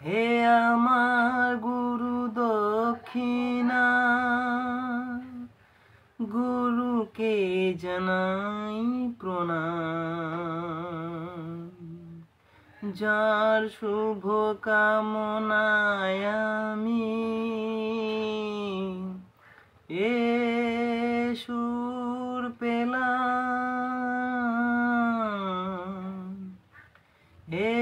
হে আমার গুরু দক্ষিণা, গুরুকে জানাই প্রণাম। যার শুভ কামনায় আমি এ সুর পেলাম। হে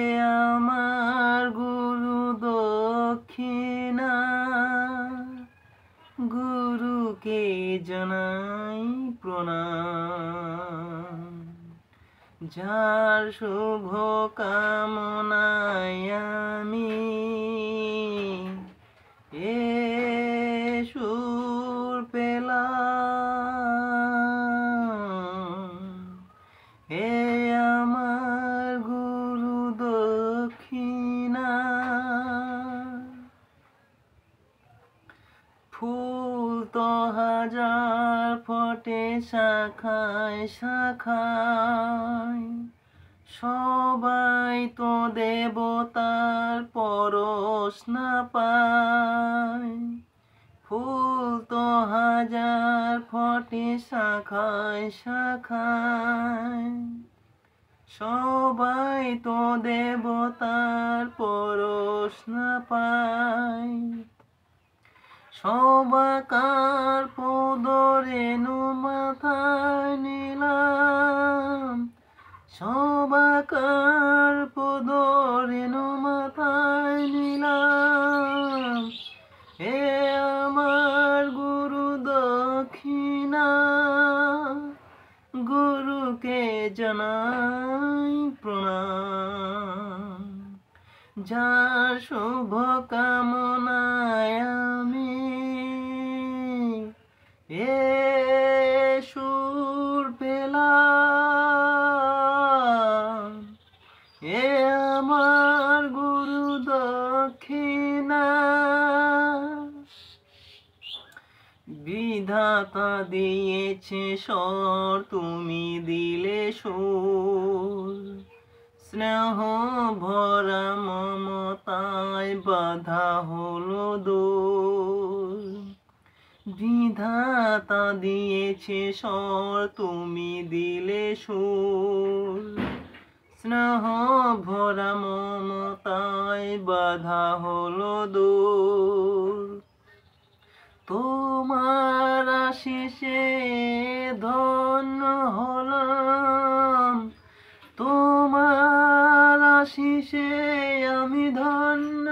আমার গুরু দক্ষিণা, গুরুকে জানাই প্রণাম। যার শুভ কামনায় আমি এ সুর পেলাম। হে আমার গুরু দক্ষিণা। ফুল তো হাজার ফোটে শাখায় শাখায়, সবাই তো দেবতার পরশ না পায়। ফুল তো হাজার ফোটে শাখায় শাখায়, সবাই তো দেবতার পরশ না পায়। সবাকার পদরেণু মাথায় নিলাম, সবাকার পদরেণু মাথায় নিলাম। হে আমার গুরু দক্ষিণা, গুরুকে জানাই প্রণাম। যার শুভ কামনায় আমি এ সুর পেলাম। এ আমার গুরু দক্ষিণা। বিধাতা দিয়েছে স্বর, তুমি দিলে সুর। স্নেহ ভরা মমতায় বাধা হলো দোর। বিধাতা দিয়েছে স্বর, তুমি দিলে সুর। স্নেহ ভরা মমতায় বাধা হলো দোর। তোমার আশিসে ধন্য হলাম, তোমার আশিসে আমি ধন্য